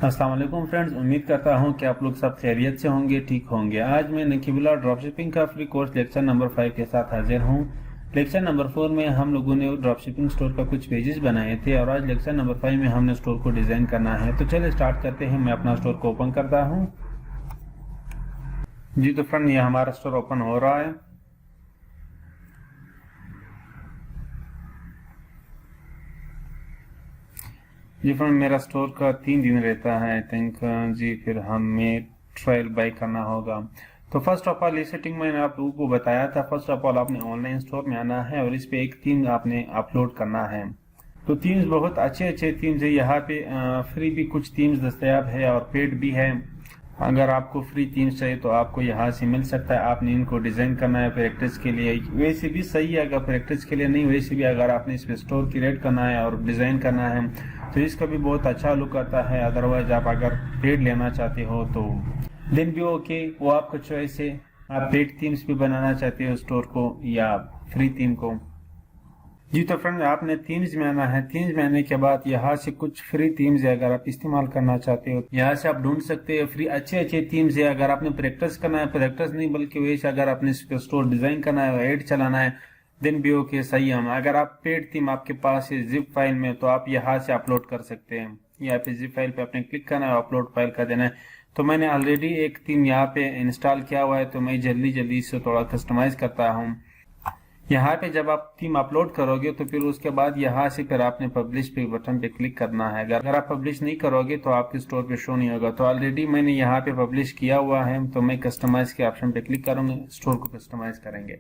अस्सलाम वालेकुम फ्रेंड्स, उम्मीद करता हूं कि आप लोग सब खैरियत से होंगे, ठीक होंगे। आज मैं नकीबुल्लाह ड्रॉपशिपिंग का फ्री कोर्स लेक्चर नंबर 5 के साथ हाजिर हूं। लेक्चर नंबर 4 में हम लोगों ने ड्रॉपशिपिंग स्टोर का कुछ पेजेस बनाए थे और आज लेक्चर नंबर 5 में हमने स्टोर को डिजाइन करना है। तो चलिए स्टार्ट करते हैं। मैं अपना स्टोर को ओपन करता हूँ। जी तो फ्रेंड, ये हमारा स्टोर ओपन हो रहा है। जी फ्रेंड, मेरा स्टोर का 3 दिन रहता है आई थिंक। जी फिर हमें ट्रायल बाय करना होगा। तो फर्स्ट ऑफ ऑल, ये सेटिंग मैंने आप लोगों को बताया था। फर्स्ट ऑफ ऑल आपने ऑनलाइन स्टोर में आना है और इस पे एक थीम आपने अपलोड करना है। तो थीम्स बहुत अच्छे अच्छे थीम्स है यहाँ पे। फ्री भी कुछ थीम्स दस्तयाब है और पेड भी है। अगर आपको फ्री थीम्स चाहिए तो आपको यहाँ से मिल सकता है। आपने इनको डिजाइन करना है प्रैक्टिस के लिए, वैसे भी सही है। अगर प्रैक्टिस के लिए नहीं, वैसे भी अगर आपने इस पे स्टोर क्रिएट करना है और डिजाइन करना है तो इसका भी बहुत अच्छा लुक आता है। अदरवाइज आप अगर पेड लेना चाहते हो तो दिन भी ओके, वो आपका चॉइस है। आप पेड थीम्स भी बनाना चाहते हो स्टोर को या फ्री थीम को। जी तो फ्रेंड, आपने थीम्स में आना है। थीम्स में आने के बाद यहाँ से कुछ फ्री थीम्स है, अगर आप इस्तेमाल करना चाहते हो यहाँ से आप ढूंढ सकते हो। फ्री अच्छे अच्छे थीम्स है। अगर आपने प्रैक्टिस करना है, प्रैक्टिस नहीं बल्कि वैसे अगर आपने स्टोर डिजाइन करना है, ऐड चलाना है, दिन भी ओके, सही है। अगर आप पेड थीम आपके पास है जिप फाइल में तो आप यहाँ से अपलोड कर सकते हैं। यहाँ पे जिप फाइल पे आपने क्लिक करना है, अपलोड फाइल कर देना है। तो मैंने ऑलरेडी एक थीम यहाँ पे इंस्टॉल किया हुआ है, तो मैं जल्दी जल्दी इसे थोड़ा कस्टमाइज करता हूँ। यहाँ पे जब आप थीम अपलोड करोगे तो फिर उसके बाद यहाँ से फिर आपने पब्लिश पे बटन पे क्लिक करना है। अगर आप पब्लिश नहीं करोगे तो आपके स्टोर पे शो नहीं होगा। तो ऑलरेडी मैंने यहाँ पे पब्लिश किया हुआ है, तो मैं कस्टमाइज के ऑप्शन पे क्लिक करूंगा, स्टोर को कस्टमाइज करेंगे।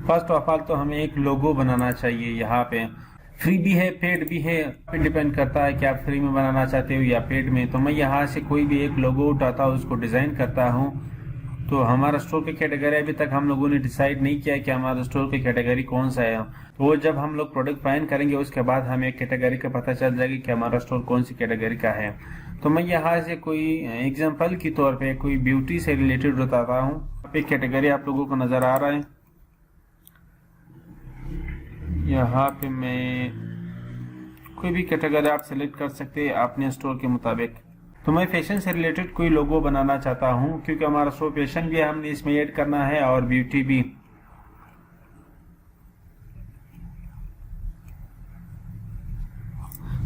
फर्स्ट ऑफ ऑल तो हमें एक लोगो बनाना चाहिए। यहाँ पे फ्री भी है, पेड भी है, डिपेंड करता है कि आप फ्री में बनाना चाहते हो या पेड में। तो मैं यहाँ से कोई भी एक लोगो उठाता हूँ, उसको डिजाइन करता हूँ। तो हमारा स्टोर की कैटेगरी अभी तक हम लोगों ने डिसाइड नहीं किया कि हमारा स्टोर की कैटेगरी कौन सा है। तो वो जब हम लोग प्रोडक्ट फाइंड करेंगे उसके बाद हमें कैटेगरी का पता चल जाएगा कि हमारा स्टोर कौन सी कैटेगरी का है। तो मैं यहाँ से कोई एग्जाम्पल के तौर पे कोई ब्यूटी से रिलेटेड बताता हूँ। एक कैटेगरी आप लोगों को नजर आ रहा है। यहाँ पे मैं कोई भी कैटेगरी आप सिलेक्ट कर सकते हैं अपने स्टोर के मुताबिक। तो मैं फैशन से रिलेटेड कोई लोगो बनाना चाहता हूँ, क्योंकि हमारा स्टोर फैशन भी हमने इसमें ऐड करना है और ब्यूटी भी।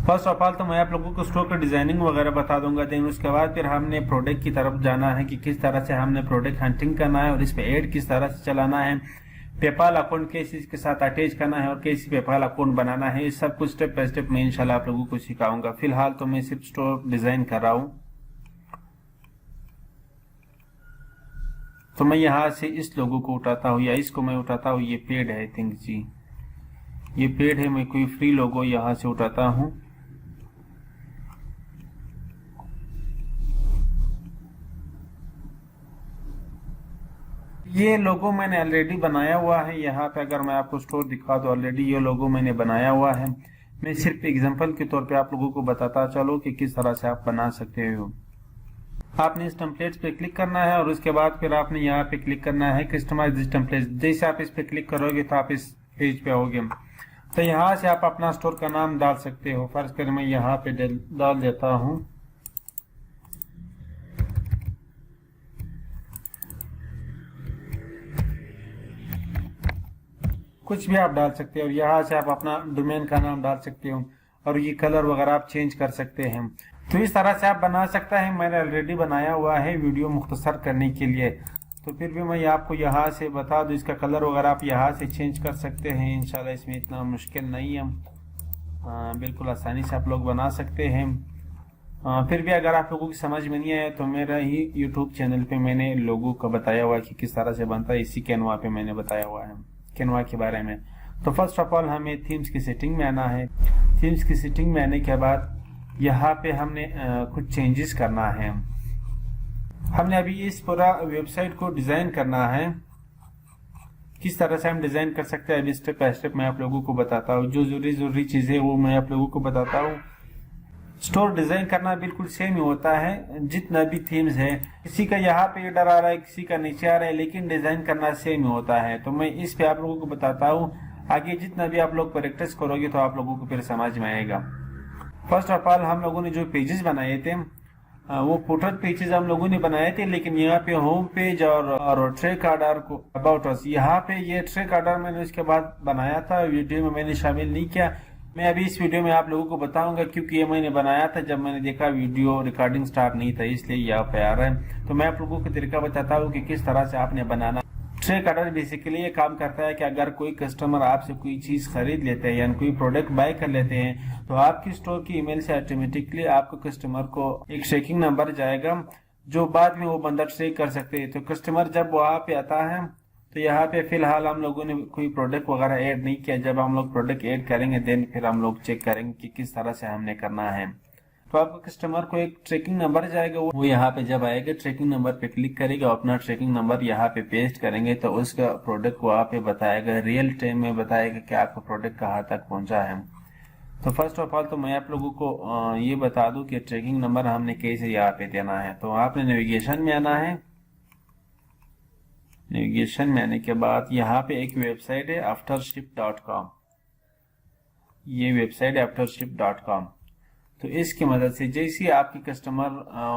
फर्स्ट ऑफ ऑल तो मैं आप लोगों को स्टोर का डिजाइनिंग वगैरह बता दूंगा। देन उसके बाद फिर हमने प्रोडक्ट की तरफ जाना है कि किस तरह से हमने प्रोडक्ट हंटिंग करना है और इस पे ऐड किस तरह से चलाना है, पेपाल अकाउंट कैसे इसके साथ अटैच करना है और कैसे पेपाल अकाउंट बनाना है। इस सब कुछ स्टेप बाय स्टेप मैं इंशाल्लाह आप लोगों को सिखाऊंगा। फिलहाल तो मैं सिर्फ स्टोर डिजाइन कर रहा हूँ। तो मैं यहाँ से इस लोगो को उठाता हूँ या इसको मैं उठाता हूँ। ये पेड है आई थिंक जी, ये पेड है। मैं कोई फ्री लोगो यहाँ से उठाता हूँ। ये लोगो मैंने ऑलरेडी बनाया हुआ है। यहाँ पे अगर मैं आपको स्टोर दिखा दूं, ऑलरेडी ये लोगो मैंने बनाया हुआ है। मैं सिर्फ एग्जांपल के तौर पे आप लोगों को बताता चलो कि किस तरह से आप बना सकते हो। आपने इस टेम्पलेट्स पे क्लिक करना है और उसके बाद फिर आपने यहाँ पे क्लिक करना है कस्टमाइज दिस टेम्पलेट। जैसे आप इस पे क्लिक करोगे तो आप इस पेज पे आओगे। तो यहाँ से आप अपना स्टोर का नाम डाल सकते हो। फर्ज कर मैं यहाँ पे डाल देता हूँ कुछ भी आप डाल सकते हो। यहाँ से आप अपना डोमेन का नाम डाल सकते हो और ये कलर वगैरह आप चेंज कर सकते हैं। तो इस तरह से आप बना सकता है। मैंने ऑलरेडी बनाया हुआ है वीडियो मुख्तसर करने के लिए। तो फिर भी मैं आपको यहाँ से बता दूं, इसका कलर वगैरह आप यहाँ से चेंज कर सकते हैं। इंशाल्लाह इसमें इतना मुश्किल नहीं है, बिल्कुल आसानी से आप लोग बना सकते हैं। फिर भी अगर आप लोगों की समझ में नहीं आया तो मेरा ही यूट्यूब चैनल पे मैंने लोगों का बताया हुआ है कि किस तरह से बनता है। इसी कैनवा पे मैंने बताया हुआ है कैनवा के बारे में। तो फर्स्ट ऑफ ऑल हमें थीम्स की सेटिंग में आना है। थीम्स की सेटिंग में आने के बाद यहाँ पे हमने कुछ चेंजेस करना है। हमने अभी इस पूरा वेबसाइट को डिजाइन करना है। किस तरह से हम डिजाइन कर सकते हैं अभी स्टेप बाय स्टेप मैं आप लोगों को बताता हूँ। जो जरूरी चीजें वो मैं आप लोगों को बताता हूँ। स्टोर डिजाइन करना बिल्कुल सेम ही होता है, जितना भी थीम्स है। किसी का यहाँ पे इधर आ रहा है, किसी का नीचे आ रहा है, लेकिन डिजाइन करना सेम ही होता है। तो मैं इस पे आप लोगों को बताता हूँ। आगे जितना भी आप लोग प्रैक्टिस करोगे तो आप लोगों को फिर समझ में आएगा। फर्स्ट ऑफ ऑल हम लोगों ने जो पेजेस बनाए थे वो फुटर पेजेस हम लोगों ने बनाए थे, लेकिन यहाँ पे होम पेज और ट्रैक ऑर्डर को अबाउट अस, यहाँ पे ये ट्रैक ऑर्डर मैंने उसके बाद बनाया था, वीडियो में मैंने शामिल नहीं किया। मैं अभी इस वीडियो में आप लोगों को बताऊंगा, क्योंकि ये मैंने बनाया था जब मैंने देखा वीडियो रिकॉर्डिंग स्टार्ट नहीं था, इसलिए यहाँ पे आ रहा है। तो मैं आप लोगों को तरीका बताता हूँ कि किस तरह से आपने बनाना। ट्रैक ऑर्डर बेसिकली ये काम करता है कि अगर कोई कस्टमर आपसे कोई चीज खरीद लेते हैं या कोई प्रोडक्ट बाय कर लेते हैं तो आपकी स्टोर की ईमेल से ऑटोमेटिकली आपको कस्टमर को एक ट्रैकिंग नंबर जाएगा, जो बाद में वो बंदा ट्रैक कर सकते हैं। तो कस्टमर जब वहां पे आता है तो यहाँ पे फिलहाल हम लोगों ने कोई प्रोडक्ट वगैरह ऐड नहीं किया। जब हम लोग प्रोडक्ट ऐड करेंगे देन फिर हम लोग चेक करेंगे कि किस तरह से हमने करना है। तो आपको कस्टमर को एक ट्रैकिंग नंबर जाएगा, वो यहाँ पे जब आएगा ट्रैकिंग नंबर पे क्लिक करेगा, अपना ट्रैकिंग नंबर यहाँ पे पेस्ट करेंगे तो उसका प्रोडक्ट वहाँ पे बताएगा, रियल टाइम में बताएगा कि आपका प्रोडक्ट कहाँ तक पहुंचा है। तो फर्स्ट ऑफ ऑल तो मैं आप लोगों को ये बता दूं कि ट्रैकिंग नंबर हमने कैसे यहाँ पे देना है। तो आपने नेविगेशन में आना है। नेविगेशन में आने के बाद यहाँ पे एक वेबसाइट है aftership.com, ये वेबसाइट aftership.com। तो इसकी मदद से जैसे आपके कस्टमर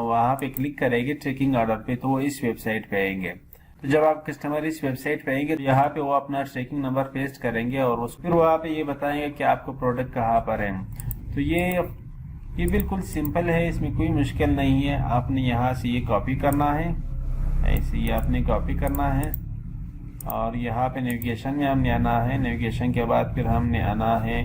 वहां पे क्लिक करेंगे ट्रैकिंग ऑर्डर पे तो वो इस वेबसाइट पे आएंगे। तो जब आप कस्टमर इस वेबसाइट पे आएंगे तो यहाँ पे वो अपना ट्रैकिंग नंबर पेस्ट करेंगे और फिर वहाँ पे ये बताएंगे कि आपको प्रोडक्ट कहाँ पर है। तो ये बिल्कुल सिंपल है, इसमें कोई मुश्किल नहीं है। आपने यहाँ से ये कॉपी करना है, ऐसे ही आपने कॉपी करना है और यहाँ पे नेविगेशन में हमने आना है। नेविगेशन के बाद फिर हमने आना है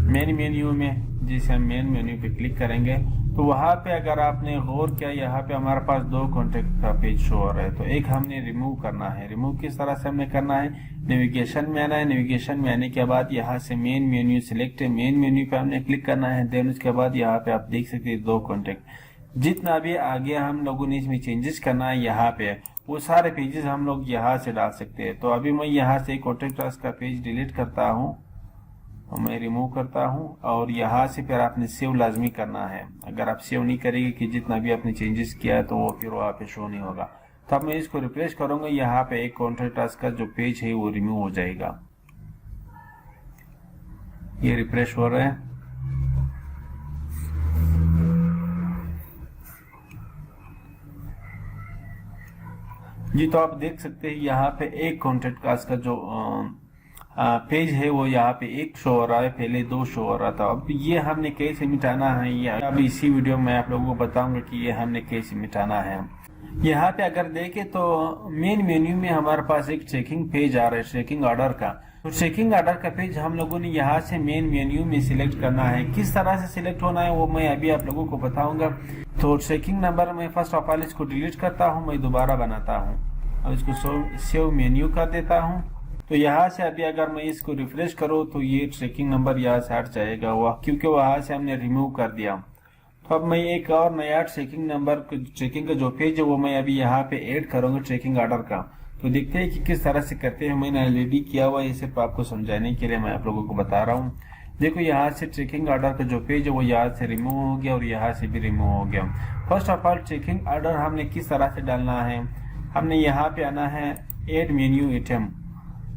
मेन मेन्यू में। जैसे हम मेन मेन्यू पे क्लिक करेंगे तो वहाँ पे अगर आपने गौर किया यहाँ पे हमारे पास 2 कॉन्टेक्ट का पेज शो हो रहा है, तो एक हमने रिमूव करना है। रिमूव किस तरह से हमने करना है, नेविगेशन में आना है। नेविगेशन में आने के बाद यहाँ से मेन मेन्यू सिलेक्ट है, मेन मेन्यू पे हमने क्लिक करना है। देन उसके बाद यहाँ पे आप देख सकते हैं 2 कॉन्टेक्ट। जितना भी आगे हम लोगों ने इसमें चेंजेस करना है यहाँ पे वो सारे पेजेस हम लोग यहाँ से डाल सकते हैं। तो अभी मैं यहाँ से कॉन्टेक्ट अस का पेज डिलीट करता हूँ, मैं रिमूव करता हूं और यहाँ से फिर आपने सेव लाजमी करना है। अगर आप सेव नहीं करेंगे कि जितना भी आपने चेंजेस किया है तो वो फिर वहाँ पे शो नहीं होगा। तो अब मैं इसको रिफ्रेश करूंगा, यहाँ पे एक कॉन्टेक्ट अस का जो पेज है वो रिमूव हो जाएगा। ये रिफ्रेश हो रहा है। जी तो आप देख सकते हैं यहाँ पे एक कॉन्टेक्ट अस का जो पेज है वो यहाँ पे 1 शो हो रहा है, पहले 2 शो हो रहा था। अब ये हमने कैसे मिटाना है, ये अब इसी वीडियो में आप लोगों को बताऊंगा कि ये हमने कैसे मिटाना है। यहाँ पे अगर देखें तो मेन मेन्यू में हमारे पास एक चेकिंग पेज आ रहा है ट्रैकिंग ऑर्डर का। तो ट्रैकिंग ऑर्डर का पेज हम लोगों ने यहाँ से मेन मेन्यू में सिलेक्ट करना है। किस तरह से सिलेक्ट होना है वो मैं अभी आप लोगों को बताऊंगा। तो ट्रैकिंग नंबर में फर्स्ट ऑफ ऑल इसको डिलीट करता हूँ, मैं दोबारा बनाता हूँ और इसको सेव मेन्यू कर देता हूँ। तो यहाँ से अभी अगर मैं इसको रिफ्रेश करूँ तो ये ट्रैकिंग नंबर यहाँ से हट जाएगा क्योंकि वहां से हमने रिमूव कर दिया। तो अब मैं एक और नया ट्रैकिंग नंबर ट्रैकिंग का जो पेज है वो मैं अभी यहाँ पे ऐड करूंगा ट्रैकिंग ऑर्डर का। तो देखते हैं कि किस तरह से करते हैं। मैंने ऑलरेडी किया हुआ है, सिर्फ आपको समझाने के लिए मैं आप लोगों को बता रहा हूँ। देखो यहाँ से ट्रैकिंग ऑर्डर का जो पेज है वो यहाँ से रिमूव हो गया और यहाँ से भी रिमूव हो गया। First of all tracking order हमने किस तरह से डालना है, हमने यहाँ पे आना है एड मेन्यू आइटम।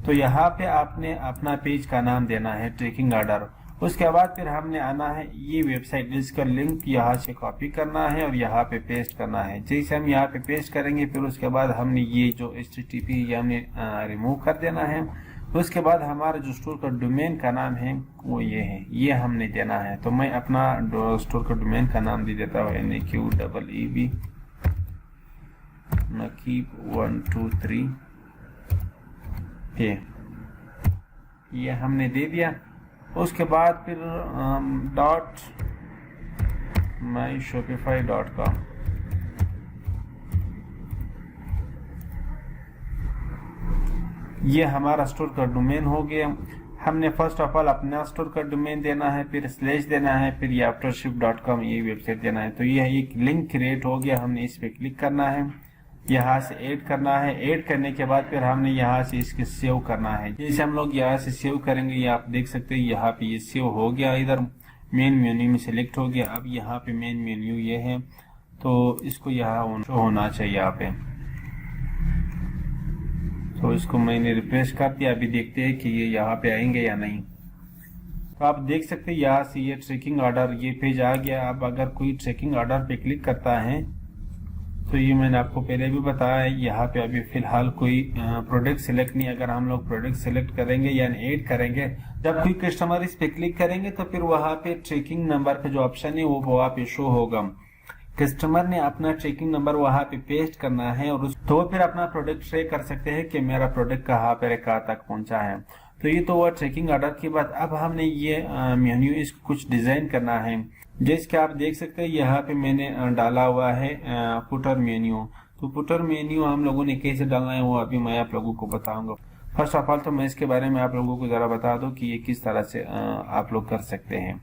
तो यहाँ पे आपने अपना पेज का नाम देना है ट्रैकिंग ऑर्डर। उसके बाद फिर हमने आना है ये वेबसाइट जिसका लिंक यहाँ से कॉपी करना है और यहाँ पे पेस्ट करना है। जैसे हम यहाँ पे पेस्ट करेंगे फिर उसके बाद हमने ये जो HTTP ये हमने रिमूव कर देना है। उसके बाद हमारा जो स्टोर का डोमेन का नाम है वो ये है, ये हमने देना है। तो मैं अपना स्टोर का डोमेन का नाम दे देता हूँ NAQEEB Nakeeb123 ये हमने दे दिया। उसके बाद फिर .myshopify.com ये हमारा स्टोर का डोमेन हो गया। हमने फर्स्ट ऑफ ऑल अपना स्टोर का डोमेन देना है, फिर स्लैश देना है, फिर ये aftership.com ये वेबसाइट देना है। तो ये एक लिंक क्रिएट हो गया, हमने इस पे क्लिक करना है, यहाँ से ऐड करना है। ऐड करने के बाद फिर हमने यहाँ से इसके सेव करना है। जैसे हम लोग यहाँ से सेव करेंगे ये आप देख सकते हैं यहाँ पे ये सेव हो गया, इधर मेन मेन्यू में सिलेक्ट हो गया। अब यहाँ पे मेन मेन्यू ये है तो इसको यहाँ होना चाहिए यहाँ पे। तो इसको मैंने रिफ्रेश कर दिया। अभी देखते हैं कि ये यहाँ पे आएंगे या नहीं। तो आप देख सकते हैं यहाँ से ये ट्रैकिंग ऑर्डर ये पेज आ गया। अब अगर कोई ट्रैकिंग ऑर्डर पे क्लिक करता है तो ये मैंने आपको पहले भी बताया है, यहाँ पे अभी फिलहाल कोई प्रोडक्ट सिलेक्ट नहीं। अगर हम लोग प्रोडक्ट सिलेक्ट करेंगे यानी ऐड करेंगे, जब कोई कस्टमर इस पे क्लिक करेंगे तो फिर वहाँ पे ट्रैकिंग नंबर का जो ऑप्शन है वो वहाँ पे शो होगा। कस्टमर ने अपना ट्रैकिंग नंबर वहाँ पे पेस्ट करना है और तो फिर अपना प्रोडक्ट ट्रैक कर सकते हैं कि मेरा प्रोडक्ट कहाँ पे कहाँ तक पहुंचा है। तो ये तो हुआ ट्रैकिंग ऑर्डर की बात। अब हमने ये मेन्यू इसको कुछ डिजाइन करना है। जैसे कि आप देख सकते हैं यहाँ पे मैंने डाला हुआ है पुटर मेन्यू। तो पुटर मेन्यू हम लोगों ने कैसे डालना है वो अभी मैं आप लोगों को बताऊंगा। फर्स्ट ऑफ ऑल तो मैं इसके बारे में आप लोगों को जरा बता दूं कि ये किस तरह से आप लोग कर सकते हैं।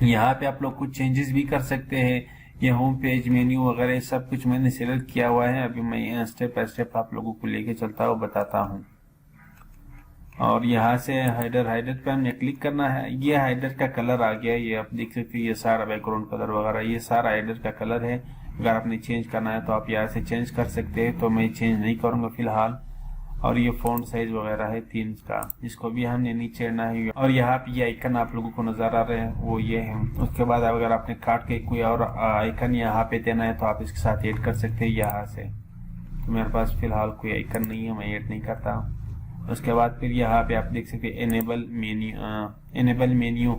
यहाँ पे आप लोग कुछ चेंजेस भी कर सकते हैं। ये होम पेज मेन्यू वगैरह सब कुछ मैंने सिलेक्ट किया हुआ है। अभी मैं स्टेप बाय स्टेप आप लोगों को लेके चलता हूँ, बताता हूँ। और यहाँ से हाइडर पे हमने क्लिक करना है। ये हाइडर का कलर आ गया, ये आप देख सकते हैं। ये सारा बैकग्राउंड कलर वगैरह ये सारा हाइडर का कलर है। अगर आपने चेंज करना है तो आप यहाँ से चेंज कर सकते हैं, तो मैं चेंज नहीं करूंगा फिलहाल। और ये फॉन्ट साइज वगैरह है 3 का, इसको भी हमने नीचे चढ़ना है। और यहाँ पे ये आइकन आप लोगों को नजर आ रहे हैं वो ये है। उसके बाद अगर आपने काट के कोई और आइकन यहाँ पे देना है तो आप इसके साथ ऐड कर सकते हैं यहाँ से। तो मेरे पास फिलहाल कोई आइकन नहीं है, मैं ऐड नहीं करता। उसके बाद फिर यहाँ पे आप देख सकते हैं इनेबल मेन्यू।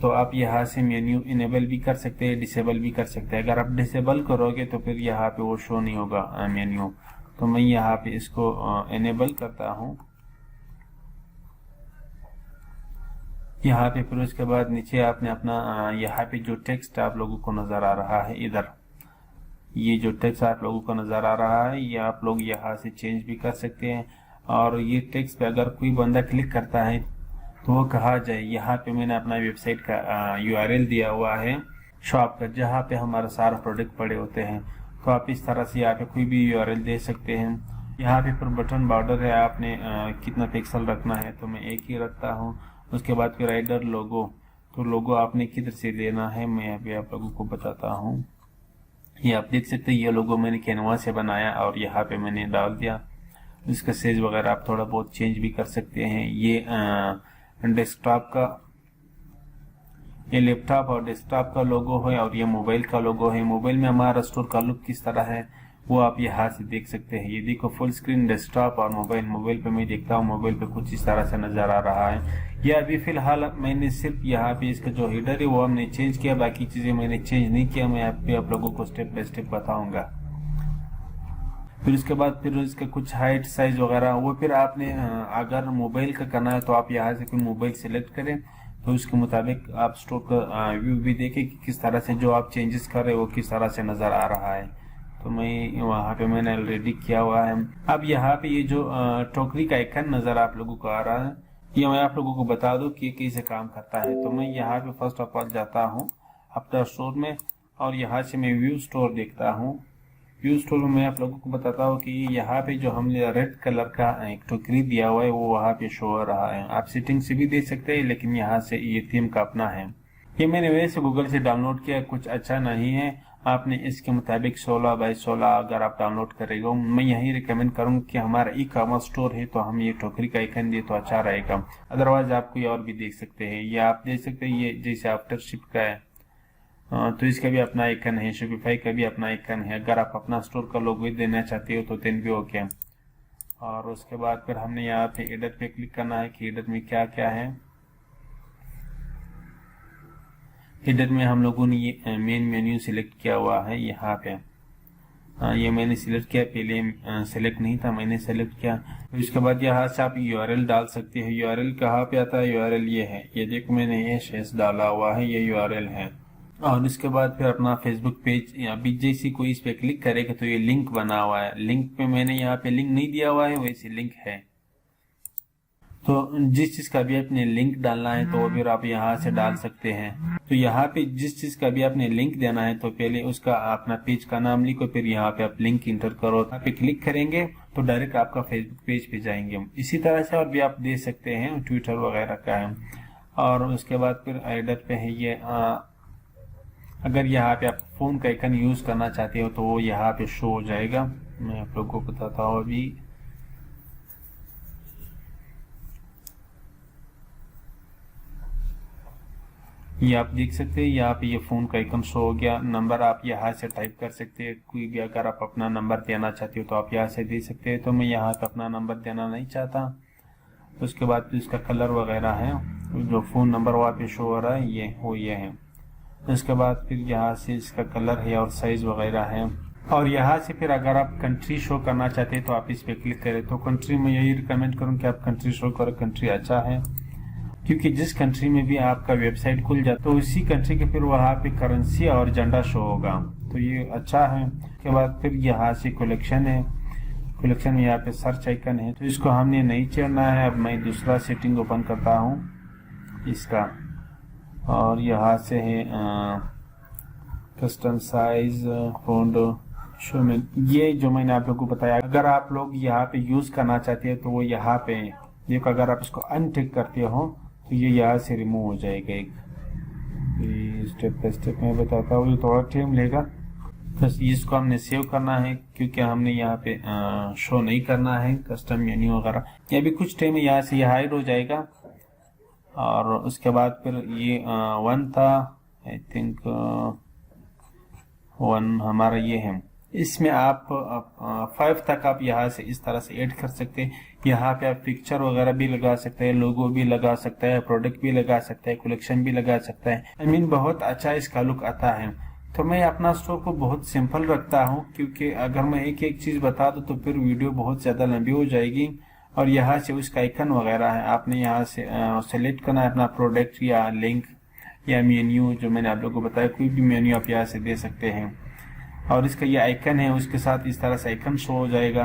तो आप यहाँ से मेन्यू इनेबल भी कर सकते हैं, डिसेबल भी कर सकते हैं। अगर आप डिसेबल करोगे तो फिर यहाँ पे वो शो नहीं होगा मेन्यू। तो मैं यहाँ पे इसको इनेबल करता हूँ। यहाँ पे फिर उसके बाद नीचे आपने अपना यहाँ पे जो टेक्स्ट आप लोगों को नजर आ रहा है, इधर ये जो टेक्स्ट आप लोगों को नजर आ रहा है ये आप लोग यहाँ से चेंज भी कर सकते हैं। और ये टेक्स्ट पे अगर कोई बंदा क्लिक करता है तो वो कहा जाए। यहाँ पे मैंने अपना वेबसाइट का यूआरएल दिया हुआ है शॉप का, जहाँ पे हमारा सारा प्रोडक्ट पड़े होते हैं। तो आप इस तरह से यहाँ पे कोई भी यूआरएल दे सकते हैं। यहाँ पे फिर बटन बॉर्डर है, आपने कितना पिक्सल रखना है, तो मैं 1 ही रखता हूँ। उसके बाद फिर राइडर लोगो, तो लोगो आपने किधर से लेना है मैं अभी आप लोगों को बताता हूँ। ये आप देख सकते हैं, ये लोगो मैंने कैनवा से बनाया और यहाँ पे मैंने डाल दिया। इसका साइज वगैरह आप थोड़ा बहुत चेंज भी कर सकते हैं। ये डेस्कटॉप का, ये लैपटॉप और डेस्कटॉप का लोगो है और ये मोबाइल का लोगो है। मोबाइल में हमारा स्टोर का लुक किस तरह है वो आप यहाँ से देख सकते हैं। ये देखो फुल स्क्रीन डेस्कटॉप और मोबाइल पे मैं देखता हूँ, मोबाइल पे कुछ इस तरह से नजर आ रहा है। ये अभी फिलहाल मैंने सिर्फ यहाँ पे इसका जो हेडर है वो हमने चेंज किया, बाकी चीजें मैंने चेंज नहीं किया। मैं आप लोगों को स्टेप बाय स्टेप बताऊंगा। फिर उसके बाद फिर इसका कुछ हाइट साइज वगैरह वो फिर आपने अगर मोबाइल का करना है तो आप यहाँ से कोई मोबाइल सेलेक्ट करें, तो उसके मुताबिक आप स्टोर का व्यू भी देखें कि किस तरह से जो आप चेंजेस कर रहे हो वो किस तरह से नजर आ रहा है। तो मैं वहाँ पे मैंने ऑलरेडी किया हुआ है। अब यहाँ पे ये जो टोकरी का आइकन नजर आप लोगों को आ रहा है, ये मैं आप लोगों को बता दूं कि कैसे काम करता है। तो मैं यहाँ पे फर्स्ट ऑफ ऑल जाता हूँ अपना स्टोर में और यहाँ से मैं व्यू स्टोर देखता हूँ। व्यू स्टोर में मैं आप लोगों को बताता हूँ कि यहाँ पे जो हमने रेड कलर का एक टोकरी दिया हुआ है वो वहाँ पे शो हो रहा है। आप सेटिंग से भी दे सकते हैं, लेकिन यहाँ से ये थीम का अपना है। ये मैंने वैसे गूगल से डाउनलोड किया, कुछ अच्छा नहीं है। आपने इसके मुताबिक 16 बाय 16 अगर आप डाउनलोड करेगा, मैं यही रिकमेंड करूंगा कि हमारा ई कॉमर्स स्टोर है तो हम ये टोकरी का आइकन दिए तो अच्छा रहेगा। अदरवाइज आप कोई और भी देख सकते हैं। ये आप देख सकते हैं, ये जैसे आफ्टर शिप का है तो इसका भी अपना आइकन है, शॉपिफाई का भी अपना आइकन है। अगर आप अपना स्टोर का लोगो देना चाहते हो तो देन भी ओके। और उसके बाद फिर हमने यहाँ पे एडिट पे क्लिक करना है कि एडिट में क्या क्या है। हेडर में हम लोगों ने ये मेन मेन्यू सिलेक्ट किया हुआ है यहाँ पे। ये मैंने सिलेक्ट किया, पहले सिलेक्ट नहीं था, मैंने सिलेक्ट किया। तो इसके बाद यहाँ से आप यूआरएल डाल सकते हैं। यूआरएल कहाँ पे आता है? यूआरएल ये है, ये देखो मैंने ये शेष डाला हुआ है, ये यूआरएल है। और इसके बाद फिर अपना फेसबुक पेज, अभी जैसे कोई इस पे क्लिक करेगा तो ये लिंक बना हुआ है। लिंक पे मैंने यहाँ पे लिंक नहीं दिया हुआ है, वैसे लिंक है। तो जिस चीज का भी आपने लिंक डालना है तो फिर आप यहाँ से डाल सकते हैं। तो यहाँ पे जिस चीज का भी आपने लिंक देना है तो पहले उसका अपना पेज का नाम लिखो, फिर यहाँ पे आप लिंक इंटर करो, यहाँ पे क्लिक करेंगे तो डायरेक्ट आपका फेसबुक पेज पे जाएंगे। इसी तरह से और भी आप दे सकते हैं, ट्विटर वगैरह का है। और उसके बाद फिर एडिट पे है ये, अगर यहाँ पे आप फोन का आइकन यूज करना चाहते हो तो वो यहाँ पे शो हो जाएगा। मैं आप लोगों को बताता हूँ अभी। ये आप देख सकते हैं, यहाँ पे ये फ़ोन का आइकन शो हो गया। नंबर आप यहाँ से टाइप कर सकते हैं, कोई भी अगर आप अपना नंबर देना चाहते हो तो आप यहाँ से दे सकते हैं। तो मैं यहाँ पे अपना नंबर देना नहीं चाहता। उसके बाद इसका कलर वगैरह है, जो फ़ोन नंबर वहाँ पे शो हो रहा है ये है। उसके बाद फिर यहाँ से इसका कलर है और साइज़ वगैरह है। और यहाँ से फिर अगर आप कंट्री शो करना चाहते हैं तो आप इस पर क्लिक करें। तो कंट्री में यही रिकमेंड करूँ कि आप कंट्री शो करें। कंट्री अच्छा है, क्योंकि जिस कंट्री में भी आपका वेबसाइट खुल जाए तो उसी कंट्री के फिर वहाँ पे करेंसी और झंडा शो होगा, तो ये अच्छा है। उसके बाद फिर यहाँ से कलेक्शन है। कलेक्शन में यहाँ पे सर्च आइकन है, तो इसको हमने नहीं छेड़ना है। अब मैं दूसरा सेटिंग ओपन करता हूँ इसका, और यहाँ से है कस्टम साइज फॉन्ट शो में। ये जो मैंने आप लोगों को बताया, अगर आप लोग यहाँ पे यूज करना चाहते हैं तो वो यहाँ पे देखो, अगर आप इसको अनटिक करते हो तो ये यहाँ से रिमूव हो जाएगा। एक स्टेप बाय स्टेप मैं बताता हूँ, ये थोड़ा टाइम लेगा। बस इसको हमने सेव करना है, क्योंकि हमने यहाँ पे शो नहीं करना है कस्टम मेन्यू वगैरह। ये भी कुछ टाइम यहाँ से हाइड हो जाएगा। और उसके बाद फिर ये 1 था, आई थिंक 1 हमारा ये है। इसमें आप 5 तक आप यहाँ से इस तरह से ऐड कर सकते हैं। यहाँ पे आप पिक्चर वगैरह भी लगा सकते हैं, लोगो भी लगा सकते हैं, प्रोडक्ट भी लगा सकते हैं, कलेक्शन भी लगा सकते हैं। आई मीन बहुत अच्छा इसका लुक आता है। तो मैं अपना स्टोर को बहुत सिंपल रखता हूँ, क्योंकि अगर मैं एक एक चीज बता दूँ तो फिर वीडियो बहुत ज्यादा लंबी हो जाएगी। और यहाँ से उसका आइकन वगैरह है, आपने यहाँ से सेलेक्ट करना है अपना प्रोडक्ट या लिंक या मेन्यू। जो मैंने आप लोगों को बताया, कोई भी मेन्यू आप यहाँ से दे सकते हैं। और इसका ये आइकन है, उसके साथ इस तरह से आइकन शो हो जाएगा।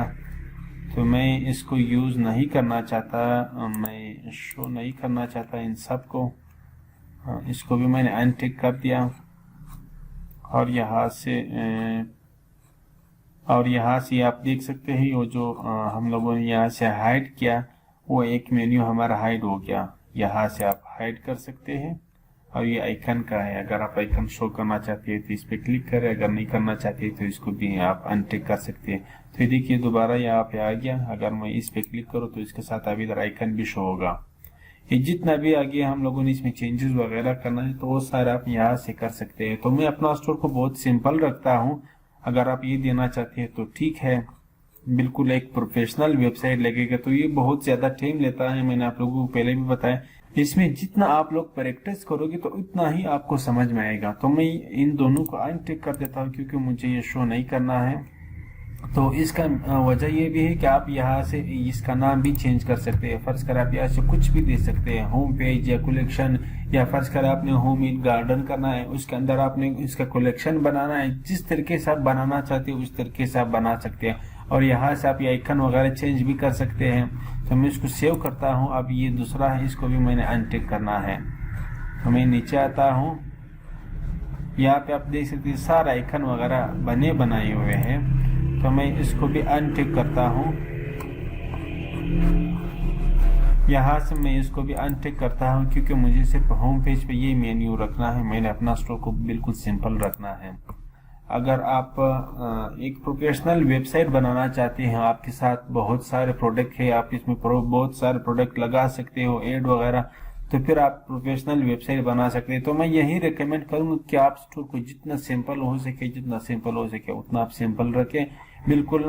तो मैं इसको यूज नहीं करना चाहता, मैं शो नहीं करना चाहता इन सब को। इसको भी मैंने अनटिक कर दिया। और यहाँ से आप देख सकते हैं, वो जो हम लोगों ने यहाँ से हाइड किया, वो एक मेन्यू हमारा हाइड हो गया। यहाँ से आप हाइड कर सकते हैं। और ये आइकन का है, अगर आप आइकन शो करना चाहते हैं तो इस पे क्लिक करें, अगर नहीं करना चाहते तो इसको भी आप अनटिक कर सकते हैं। तो ये देखिए दोबारा यहाँ पे आ गया। अगर मैं इस पे क्लिक करूँ तो इसके साथ अभी इधर आइकन भी शो होगा। ये जितना भी आगे हम लोगों ने इसमें चेंजेस वगैरह करना है तो वो सारा आप यहाँ से कर सकते हैं। तो मैं अपना स्टोर को बहुत सिंपल रखता हूँ। अगर आप ये देना चाहते हैं तो ठीक है, बिल्कुल एक प्रोफेशनल वेबसाइट लगेगा तो ये बहुत ज्यादा टाइम लेता है। मैंने आप लोगों को पहले भी बताया, इसमें जितना आप लोग प्रैक्टिस करोगे तो उतना ही आपको समझ में आएगा। तो मैं इन दोनों को अनटिक कर देता हूँ, क्योंकि मुझे ये शो नहीं करना है। तो इसका वजह ये भी है कि आप यहाँ से इसका नाम भी चेंज कर सकते हैं। फर्ज कर आप यहाँ से कुछ भी दे सकते हैं, होम पेज या कलेक्शन, या फर्ज कर आपने होम इन गार्डन करना है, उसके अंदर आपने इसका कलेक्शन बनाना है। जिस तरीके से आप बनाना चाहते हो उस तरीके से आप बना सकते हैं। और यहाँ से आप ये आइकन वगैरह चेंज भी कर सकते हैं। तो मैं इसको सेव करता हूँ। अब ये दूसरा है, इसको भी मैंने अनटिक करना है। तो मैं नीचे आता हूँ, यहाँ पे आप देख सकते हैं सारा आइकन वगैरह बने बनाए हुए हैं। तो मैं इसको भी अनटिक करता हूँ। यहाँ से मैं इसको भी अनटिक करता हूँ, क्योंकि मुझे सिर्फ होम पेज पे ये मेन्यू रखना है। मैंने अपना स्टोर को बिल्कुल सिंपल रखना है। अगर आप एक प्रोफेशनल वेबसाइट बनाना चाहते हैं, आपके साथ बहुत सारे प्रोडक्ट है, आप इसमें बहुत सारे प्रोडक्ट लगा सकते हो, एड वगैरह, तो फिर आप प्रोफेशनल वेबसाइट बना सकते हैं। तो मैं यही रिकमेंड करूंगा कि आप स्टोर को जितना सिंपल हो सके उतना आप सिंपल रखें। बिल्कुल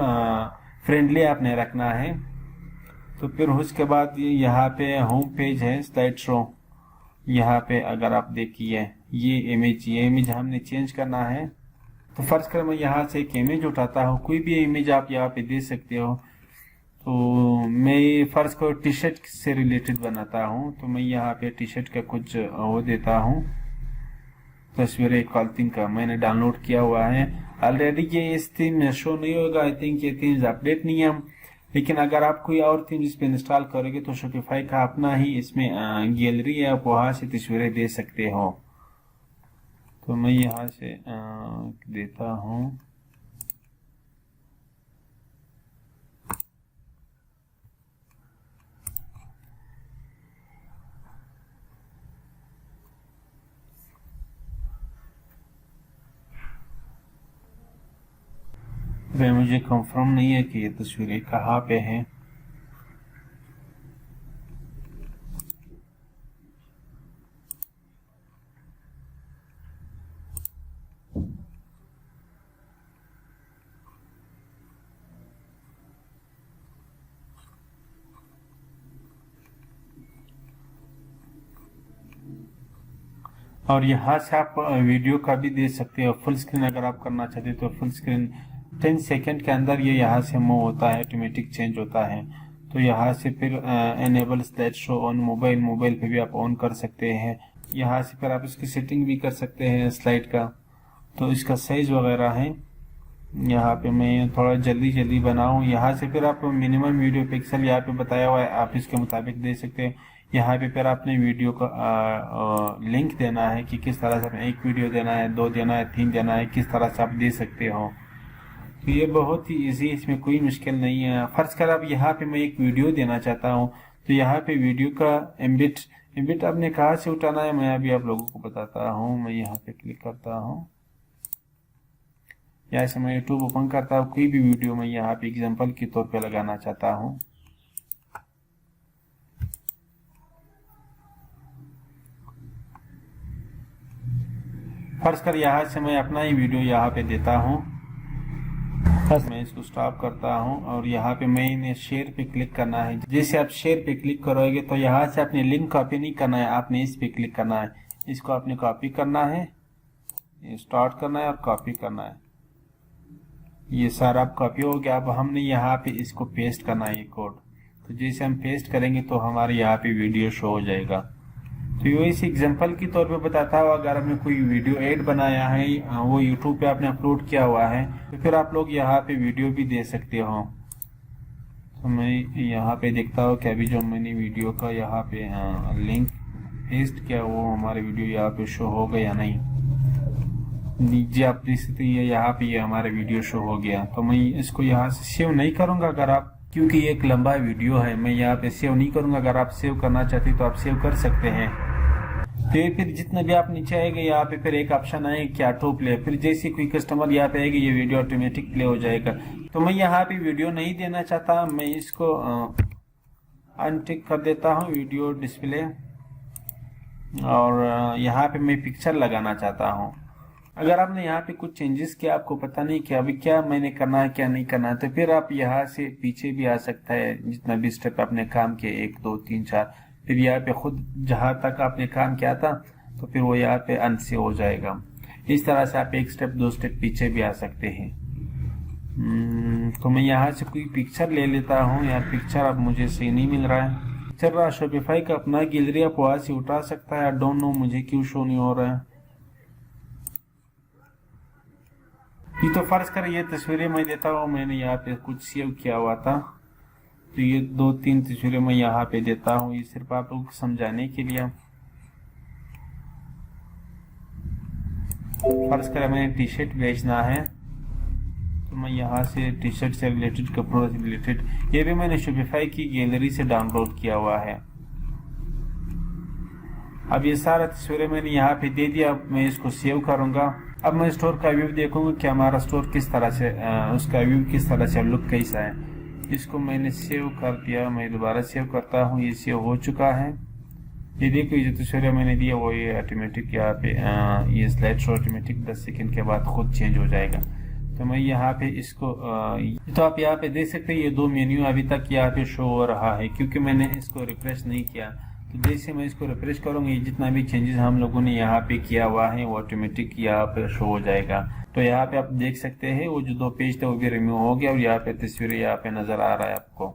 फ्रेंडली आपने रखना है। तो फिर उसके बाद यहाँ पे होम पेज है, स्लाइड शो। यहाँ पे अगर आप देखिए ये इमेज हमने चेंज करना है। तो फर्ज कर मैं यहाँ से एक इमेज उठाता हूँ, कोई भी इमेज आप यहाँ पे दे सकते हो। तो मैं फर्ज को टी शर्ट से रिलेटेड बनाता हूँ। तो मैं यहाँ पे टी शर्ट का कुछ वो देता हूँ, तस्वीर एक क्लॉथिंग का मैंने डाउनलोड किया हुआ है ऑलरेडी। ये इस थीम में शो नहीं होगा, आई थिंक ये थीम्स अपडेट नहीं है। लेकिन अगर आप कोई और थीम इस पे इंस्टॉल करोगे तो शॉपिफाई का अपना ही इसमें गैलरी है, आप वहां से तस्वीरें दे सकते हो। तो मैं यहाँ से देता हूँ। मुझे कंफर्म नहीं है कि ये तस्वीरें कहाँ पे हैं। और यहाँ से आप वीडियो का भी दे सकते हो। फुल स्क्रीन अगर आप करना चाहते हो तो फुल स्क्रीन 10 सेकंड के अंदर ये यहाँ से मूव होता है, ऑटोमेटिक चेंज होता है। तो यहाँ से फिर enable slide show on mobile, mobile पे भी आप ऑन कर सकते हैं। यहाँ से फिर आप इसकी सेटिंग भी कर सकते हैं स्लाइड का। तो इसका साइज वगैरह है, यहाँ पे मैं थोड़ा जल्दी बनाऊँ। यहाँ से फिर आप मिनिमम वीडियो पिक्सल यहाँ पे बताया हुआ है, आप इसके मुताबिक दे सकते हैं। यहाँ पे फिर आपने वीडियो का लिंक देना है कि किस तरह से आपने एक वीडियो देना है, 2 देना है, 3 देना है, किस तरह से आप दे सकते हो। तो ये बहुत ही इजी, इसमें कोई मुश्किल नहीं है। फर्ज कर अब यहाँ पे मैं एक वीडियो देना चाहता हूँ, तो यहाँ पे वीडियो का एम्बिट आपने कहाँ से उठाना है मैं अभी आप लोगों को बताता हूँ। मैं यहाँ पे क्लिक करता हूँ, यहाँ से मैं यूट्यूब ओपन करता हूँ। कोई भी वीडियो मैं यहाँ पे एग्जांपल के तौर पे लगाना चाहता हूँ। फर्ज कर यहाँ से मैं अपना ही वीडियो यहाँ पे देता हूँ। फर्स्ट मैं इसको स्टॉप करता हूँ और यहाँ पे मैंने शेयर पे क्लिक करना है। जैसे आप शेयर पे क्लिक करोगे तो यहाँ से आपने लिंक कॉपी नहीं करना है, आपने इस पे क्लिक करना है। इसको आपने कॉपी करना है, स्टार्ट करना है और कॉपी करना है। ये सारा आप कॉपी हो गया। अब हमने यहाँ पे इसको पेस्ट करना है ये कोड। तो जैसे हम पेस्ट करेंगे तो हमारे यहाँ पे वीडियो शो हो जाएगा। तो ये इस एग्जांपल के तौर पे बताता हूँ, अगर आपने कोई वीडियो ऐड बनाया है, वो यूट्यूब पे आपने अपलोड किया हुआ है, तो फिर आप लोग यहाँ पे वीडियो भी दे सकते हो। तो मैं यहाँ पे देखता हूँ कि अभी जो मैंने वीडियो का यहाँ पे लिंक पेस्ट किया वो हमारे वीडियो यहाँ पे शो हो गया या नहीं। नीचे आप देख सकते हैं यहाँ पे ये हमारा वीडियो शो हो गया। तो मैं इसको यहाँ से सेव नहीं करूंगा, अगर आप, क्योंकि ये एक लंबा वीडियो है, मैं यहाँ पे सेव नहीं करूंगा। अगर आप सेव करना चाहते हैं तो आप सेव कर सकते हैं। तो ये फिर जितना भी आप नीचे आएंगे यहाँ पे फिर एक ऑप्शन आए कि ऑटो प्ले, फिर जैसे कोई कस्टमर यहाँ पे आएगा ये वीडियो ऑटोमेटिक प्ले हो जाएगा। तो मैं यहाँ पे वीडियो नहीं देना चाहता, मैं इसको अनटिक कर देता हूँ वीडियो डिस्प्ले, और यहाँ पे मैं पिक्चर लगाना चाहता हूँ। अगर आपने यहाँ पे कुछ चेंजेस किया, आपको पता नहीं कि अभी क्या मैंने करना है क्या नहीं करना है, तो फिर आप यहाँ से पीछे भी आ सकता है। जितना भी स्टेप आपने काम किए 1 2 3 4, फिर यहाँ पे खुद जहां तक आपने काम किया था तो फिर वो यहाँ पे अंत से हो जाएगा। इस तरह से आप 1 स्टेप 2 स्टेप पीछे भी आ सकते हैं। तो मैं यहाँ से कोई पिक्चर ले लेता हूँ। यार पिक्चर अब मुझे सही नहीं मिल रहा है। पिक्चर शॉपिफाई का अपना गैलरी आप वहां से उठा सकता है। आई डोंट नो मुझे क्यों शो नहीं हो रहा है। ये तो फर्ज कर ये तस्वीरें मैं देता हूँ, मैंने यहाँ पे कुछ सेव किया हुआ था, तो ये 2-3 तस्वीरें मैं यहाँ पे देता हूँ। ये सिर्फ आप लोगों को समझाने के लिए। फर्ज कर मैंने टी शर्ट बेचना है, तो मैं यहाँ से टी शर्ट से रिलेटेड, कपड़ों से रिलेटेड, ये भी मैंने शॉपिफाई की गैलरी से डाउनलोड किया हुआ है। अब ये सारा तस्वीरें मैंने यहाँ पे दे दिया। अब मैं इसको सेव करूंगा। अब मैं स्टोर का व्यू देखूंगा कि हमारा स्टोर किस तरह से, उसका व्यू किस तरह से, लुक कैसा है। इसको मैंने सेव कर दिया, मैं दोबारा सेव करता हूँ। ये सेव हो चुका है। ये देखो ये जो तस्वीरें मैंने दिया वो ये ऑटोमेटिक यहाँ पे ये स्लाइड शो ऑटोमेटिक 10 सेकंड के बाद खुद चेंज हो जाएगा। तो मैं यहाँ पे इसको तो आप यहाँ पे देख सकते हैं ये 2 मेन्यू अभी तक यहाँ पे शो हो रहा है, क्योंकि मैंने इसको रिफ्रेश नहीं किया। तो जैसे मैं इसको रिफ्रेश करूंगा, ये जितना भी चेंजेस हम लोगों ने यहाँ पे किया हुआ है वो ऑटोमेटिक यहाँ पे शो हो जाएगा। तो यहाँ पे आप देख सकते हैं वो जो 2 पेज थे वो भी रिमूव हो गया और यहाँ पे तस्वीरें यहाँ पे नजर आ रहा है आपको।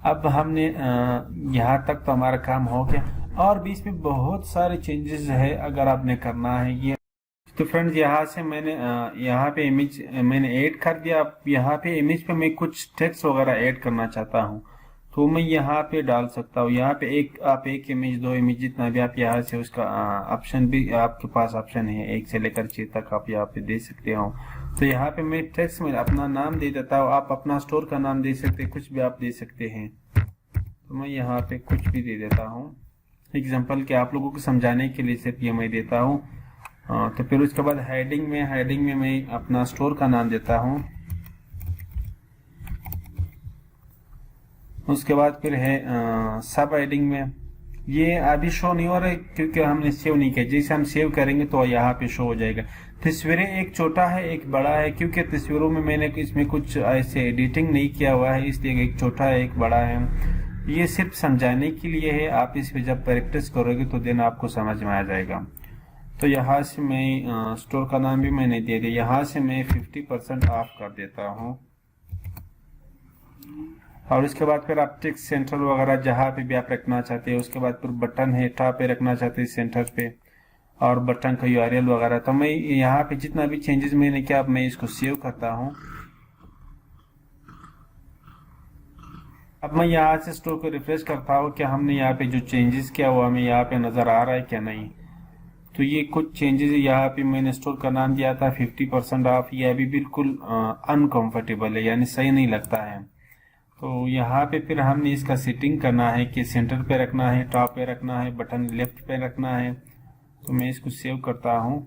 अब हमने यहाँ तक तो हमारा काम हो गया, और भी इसमें बहुत सारे चेंजेस है अगर आपने करना है ये। तो फ्रेंड्स यहाँ से मैंने यहाँ पे इमेज मैंने ऐड कर दिया। अब यहाँ पे इमेज पे मैं कुछ टेक्स्ट वगैरह ऐड करना चाहता हूँ, तो मैं यहाँ पे डाल सकता हूँ। यहाँ पे आप एक इमेज 2 इमेज जितना भी आप यहाँ से उसका ऑप्शन भी आपके पास ऑप्शन है 1 से लेकर 6 तक आप यहाँ पे दे सकते हो। तो यहाँ पे मैं टेक्स्ट में अपना नाम दे देता हूँ। आप अपना स्टोर का नाम दे सकते हैं, कुछ भी आप दे सकते हैं। तो मैं यहाँ पे कुछ भी दे देता हूँ एग्जाम्पल के आप लोगों को समझाने के लिए, सिर्फ ये मैं देता हूँ। तो फिर उसके बाद हेडिंग में मैं अपना स्टोर का नाम देता हूँ। उसके बाद फिर है सब हेडिंग में, ये अभी शो नहीं हो रहा है क्योंकि हमने सेव नहीं किया। जैसे हम सेव करेंगे तो यहाँ पे शो हो जाएगा। तस्वीरें एक छोटा है एक बड़ा है, क्योंकि तस्वीरों में मैंने इसमें कुछ ऐसे एडिटिंग नहीं किया हुआ है, इसलिए एक छोटा है एक बड़ा है। ये सिर्फ समझाने के लिए है, आप इस पे जब प्रैक्टिस करोगे तो दिन आपको समझ में आ जाएगा। तो यहाँ से मैं स्टोर का नाम भी मैंने दे दिया, यहाँ से मैं 50% ऑफ कर देता हूँ। और उसके बाद फिर आप टेक्स्ट सेंटर वगैरह जहाँ पे भी आप रखना चाहते हैं, उसके बाद फिर बटन है टॉप पे रखना चाहते हैं सेंटर पे, और बटन का यूआरएल वगैरह। तो मैं यहाँ पे जितना भी चेंजेस मैंने किया, अब मैं इसको सेव करता हूँ। अब मैं यहाँ से स्टोर को रिफ्रेश करता हूँ कि हमने यहाँ पे जो चेंजेस किया वो हमें यहाँ पे नजर आ रहा है क्या नहीं। तो ये कुछ चेंजेस यहाँ पे मैंने स्टोर का नाम दिया था 50% ऑफ, ये अभी बिल्कुल अनकंफर्टेबल है, यानी सही नहीं लगता है। तो यहाँ पे फिर हमने इसका सेटिंग करना है कि सेंटर पे रखना है, टॉप पे रखना है, बटन लेफ्ट पे रखना है। तो मैं इसको सेव करता हूँ।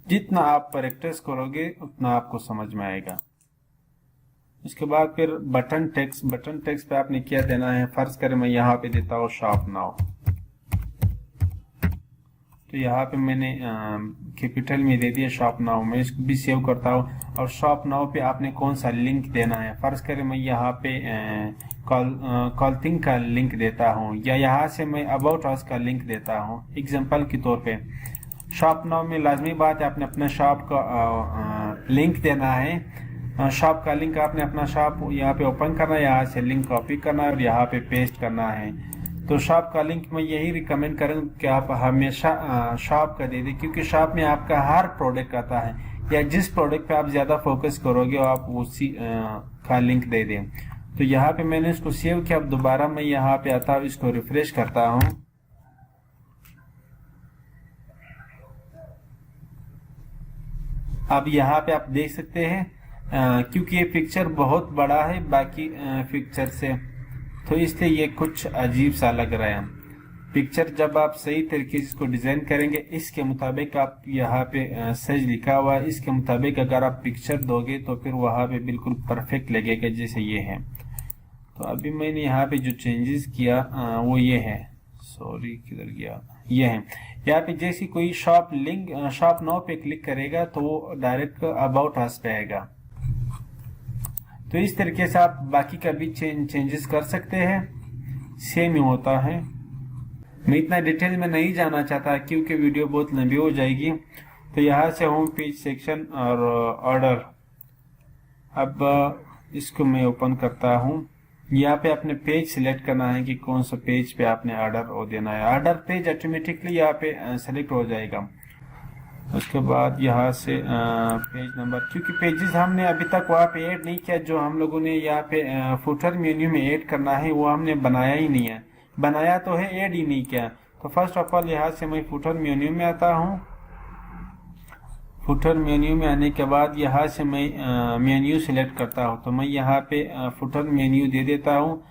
जितना आप प्रैक्टिस करोगे उतना आपको समझ में आएगा। इसके बाद फिर बटन टेक्स्ट पे आपने क्या देना है। फर्ज करें मैं यहाँ पे देता हूँ शॉप नाउ, तो यहाँ पे मैंने कैपिटल में दे दिया शॉप नाउ। मैं इसको भी सेव करता हूँ। और शॉप नाउ पे आपने कौन सा लिंक देना है। फर्ज करें मैं यहाँ पे कॉल्थिंग का लिंक देता हूँ, या यहाँ से मैं अबाउट अस का लिंक देता हूँ एग्जांपल के तौर पे। शॉप नाउ में लाजमी बात है आपने अपना शॉप का लिंक देना है। शॉप का लिंक आपने अपना शॉप यहाँ पे ओपन करना है, यहाँ से लिंक कॉपी करना है और यहाँ पे पेस्ट करना है। तो शॉप का लिंक मैं यही रिकमेंड करूँ कि आप हमेशा शॉप का दे दें, क्योंकि शॉप में आपका हर प्रोडक्ट आता है, या जिस प्रोडक्ट पे आप ज़्यादा फोकस करोगे आप उसी का लिंक दे दें। तो यहाँ पे मैंने इसको सेव किया। अब दोबारा मैं यहाँ पे आता हूँ, इसको रिफ्रेश करता हूँ। अब यहाँ पे आप देख सकते हैं क्योंकि ये पिक्चर बहुत बड़ा है बाकी पिक्चर से, तो इसलिए ये कुछ अजीब सा लग रहा है। पिक्चर जब आप सही तरीके से इसको डिजाइन करेंगे, इसके मुताबिक आप यहाँ पे सच लिखा हुआ है, इसके मुताबिक अगर आप पिक्चर दोगे तो फिर वहाँ पे बिल्कुल परफेक्ट लगेगा जैसे ये है। तो अभी मैंने यहाँ पे जो चेंजेस किया वो ये है, सॉरी किधर गया, ये है। यहाँ पे जैसी कोई शॉप नाउ पे क्लिक करेगा तो वो डायरेक्ट अबाउट अस पे आएगा। तो इस तरीके से आप बाकी का भी चेंजेस कर सकते हैं, सेम ही होता है। मैं इतना डिटेल में नहीं जाना चाहता क्योंकि वीडियो बहुत लंबी हो जाएगी। तो यहाँ से होम पेज सेक्शन और ऑर्डर, अब इसको मैं ओपन करता हूँ। यहाँ पे अपने पेज सिलेक्ट करना है कि कौन सा पेज पे आपने ऑर्डर देना है। ऑर्डर पेज ऑटोमेटिकली यहाँ पे सेलेक्ट हो जाएगा। उसके बाद यहाँ से पेज नंबर, क्योंकि पेजेस हमने अभी तक वहाँ पे ऐड नहीं किया, जो हम लोगों ने यहाँ पे फुटर मेन्यू में ऐड करना है वो हमने बनाया ही नहीं है। बनाया तो है, ऐड ही नहीं किया। तो फर्स्ट ऑफ ऑल यहाँ से मैं फुटर मेन्यू में आता हूँ। फुटर मेन्यू में आने के बाद यहाँ से मैं मेन्यू सिलेक्ट करता हूँ। तो मैं यहाँ पे फुटर मेन्यू दे देता हूँ,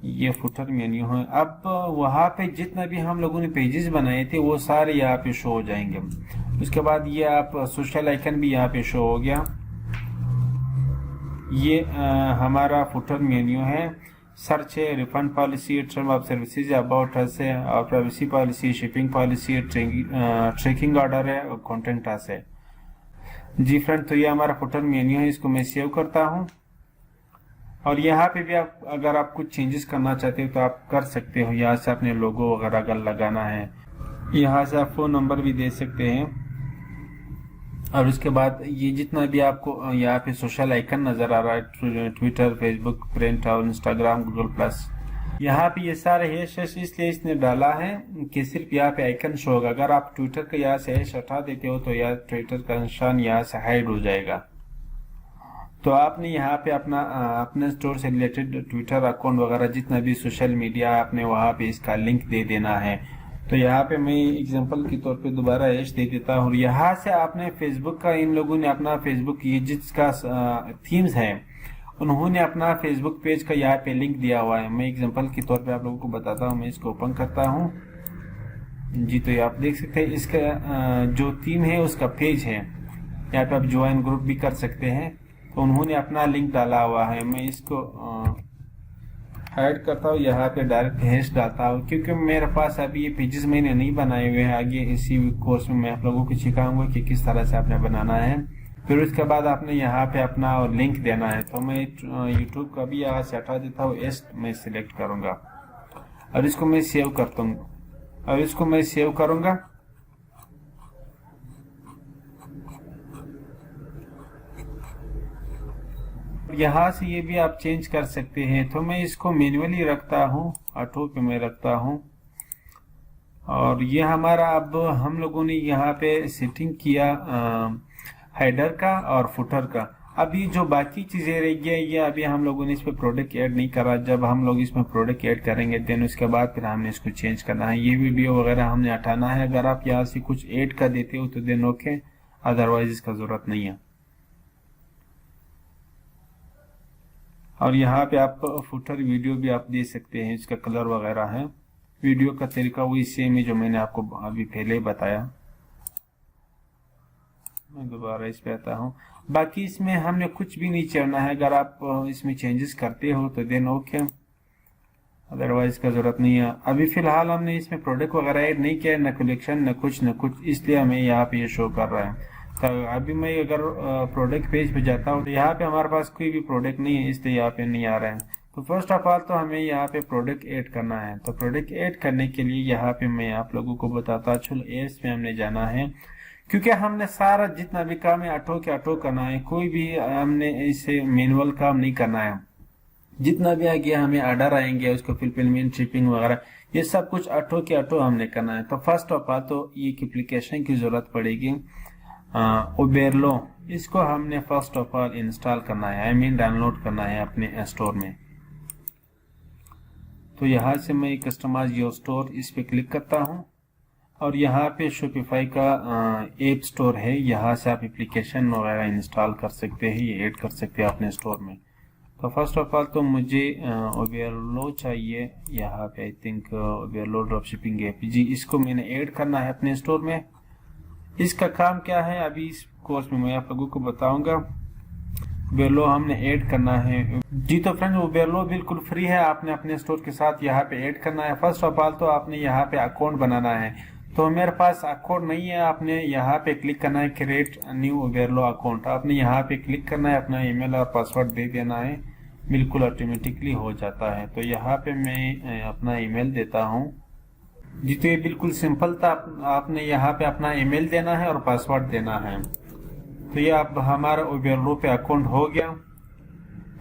ये फुटर मेन्यू है। अब वहाँ पे जितना भी हम लोगों ने पेजेस बनाए थे वो सारे यहाँ पे शो हो जाएंगे। उसके बाद ये आप सोशल आइकन भी यहाँ पे शो हो गया। ये हमारा फुटर मेन्यू है। सर्च है, refund policy, term of services, about us है, और privacy policy, shipping policy, tracking order है और कॉन्टेंट अस है। जी फ्रेंड, तो ये हमारा फुटर मेन्यू है, इसको मैं सेव करता हूँ। और यहाँ पे भी आप अगर आप कुछ चेंजेस करना चाहते हो तो आप कर सकते हो। यहाँ से अपने लोगो वगैरह अगर लगाना है, यहाँ से आप फोन नंबर भी दे सकते हैं। और उसके बाद ये जितना भी आपको यहाँ पे सोशल आइकन नजर आ रहा है, ट्विटर, फेसबुक, प्रिंट और इंस्टाग्राम, गूगल प्लस, यहाँ पे ये सारे हैश इसलिए इसने डाला है कि सिर्फ यहाँ पे आइकन शो होगा। अगर आप ट्विटर का यहाँ से हैश हटा देते हो तो यार ट्विटर का निशान यहाँ से हाइड हो जाएगा। तो आपने यहाँ पे अपने स्टोर से रिलेटेड ट्विटर अकाउंट वगैरह जितना भी सोशल मीडिया आपने वहाँ पे इसका लिंक दे देना है। तो यहाँ पे मैं एग्जांपल के तौर पे दोबारा हैश दे देता हूँ। यहाँ से आपने फेसबुक का, इन लोगों ने अपना फेसबुक ये जिसका थीम्स है उन्होंने अपना फेसबुक पेज का यहाँ पे लिंक दिया हुआ है। मैं एग्जांपल के तौर पे आप लोगों को बताता हूँ। मैं इसको ओपन करता हूँ जी, तो ये आप देख सकते हैं इसका जो थीम है उसका पेज है। यहाँ पे आप ज्वाइन ग्रुप भी कर सकते हैं। तो उन्होंने अपना लिंक डाला हुआ है। मैं इसको हाइड करता हूँ, यहाँ पे डायरेक्ट हैश डालता हूँ क्योंकि मेरे पास अभी ये पेजेस मैंने नहीं बनाए हुए हैं। आगे इसी कोर्स में मैं आप लोगों को सिखाऊंगा कि किस तरह से आपने बनाना है। फिर उसके बाद आपने यहाँ पे अपना लिंक देना है। तो मैं यूट्यूब का भी यहाँ से हटा देता हूँ, एस्ट मैं सिलेक्ट करूंगा। अब इसको मैं सेव करता हूँ। अब इसको मैं सेव करूंगा। यहाँ से ये भी आप चेंज कर सकते हैं। तो मैं इसको मैन्युअली रखता हूँ, ऑटो पे मैं रखता हूँ। और ये हमारा अब हम लोगों ने यहाँ पे सेटिंग किया हेडर का और फुटर का। अभी जो बाकी चीजें रह गई ये अभी हम लोगों ने इस पे प्रोडक्ट ऐड नहीं करा। जब हम लोग इसमें प्रोडक्ट ऐड करेंगे देन उसके बाद फिर हमने इसको चेंज करना है। ये वीडियो वगैरह हमने हटाना है। अगर आप यहाँ से कुछ ऐड कर देते हो तो देन ओके, अदरवाइज इसका जरूरत नहीं है। और यहाँ पे आप फुटर वीडियो भी आप दे सकते हैं, इसका कलर वगैरह है। वीडियो का तरीका वही सेम है जो मैंने आपको अभी पहले ही बताया। मैं दोबारा इस पे आता हूँ। बाकी इसमें हमने कुछ भी नहीं करना है। अगर आप इसमें चेंजेस करते हो तो देन ओके, अदरवाइज का जरूरत नहीं है। अभी फिलहाल हमने इसमें प्रोडक्ट वगैरह ऐड नहीं किया, न कलेक्शन न कुछ, इसलिए हमें यहाँ पे ये शो कर रहा है। तो अभी मैं अगर प्रोडक्ट पेज पे जाता हूँ तो यहाँ पे हमारे पास कोई भी प्रोडक्ट नहीं है, इसलिए यहाँ पे नहीं आ रहा है। तो फर्स्ट ऑफ ऑल तो हमें यहाँ पे प्रोडक्ट ऐड करना है। तो प्रोडक्ट ऐड करने के लिए यहाँ पे मैं आप लोगों को बताता चलो, एड्स में हमने जाना है, क्योंकि हमने सारा जितना भी काम है ऑटो के ऑटो करना है। कोई भी हमने इसे मैनुअल काम नहीं करना है। जितना भी आगे हमें ऑर्डर आएंगे उसको फुलफिलमेंट, शिपिंग वगैरह ये सब कुछ ऑटो के ऑटो हमने करना है। तो फर्स्ट ऑफ ऑल तो ये एप्लीकेशन की जरूरत पड़ेगी, उबेरलो। इसको हमने फर्स्ट ऑफ ऑल इंस्टॉल करना है, आई मीन डाउनलोड करना है अपने स्टोर में। तो यहाँ से मैं कस्टमाइज योर स्टोर इस पे क्लिक करता हूँ और यहाँ पे शॉपिफाई का ऐप स्टोर है। यहाँ से आप एप्लीकेशन वगैरह इंस्टॉल कर सकते हैं, ये ऐड कर सकते हैं अपने स्टोर में। तो फर्स्ट ऑफ ऑल तो मुझे उबेरलो चाहिए। यहाँ पे I think Uberlo drop shipping app जी, इसको मैंने ऐड करना है अपने स्टोर में। इसका काम क्या है अभी इस कोर्स में मैं आप लोगों को बताऊंगा। उबेरलो हमने ऐड करना है जी। तो फ्रेंड्स उबेरलो बिल्कुल फ्री है, आपने अपने स्टोर के साथ यहाँ पे ऐड करना है। फर्स्ट ऑफ ऑल तो आपने यहाँ पे अकाउंट बनाना है। तो मेरे पास अकाउंट नहीं है, आपने यहाँ पे क्लिक करना है क्रिएट न्यू उबेरलो अकाउंट। आपने यहाँ पे क्लिक करना है, अपना ईमेल और पासवर्ड दे देना है, बिल्कुल ऑटोमेटिकली हो जाता है। तो यहाँ पे मैं अपना ईमेल देता हूँ जी। तो ये बिल्कुल सिंपल था। आपने यहाँ पे अपना ईमेल देना है और पासवर्ड देना है। तो ये अब हमारा उबेरलो पे अकाउंट हो गया।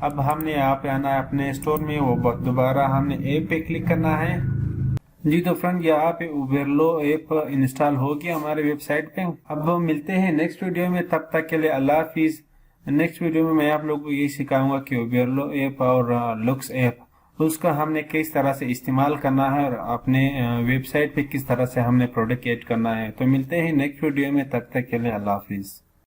अब हमने यहाँ पे आना है अपने स्टोर में, वो दोबारा हमने ऐप पे क्लिक करना है जी। तो फ्रेंड यहाँ पे उबेरलो ऐप इंस्टॉल हो गया हमारे वेबसाइट पे। अब मिलते हैं नेक्स्ट वीडियो में, तब तक के लिए अल्लाह हाफिज। नेक्स्ट वीडियो में मैं आप लोगों को ये सिखाऊंगा कि उबेरलो ऐप और लुक्स ऐप उसका हमने किस तरह से इस्तेमाल करना है और अपने वेबसाइट पे किस तरह से हमने प्रोडक्ट ऐड करना है। तो मिलते हैं नेक्स्ट वीडियो में, तब तक के लिए अल्लाह हाफिज।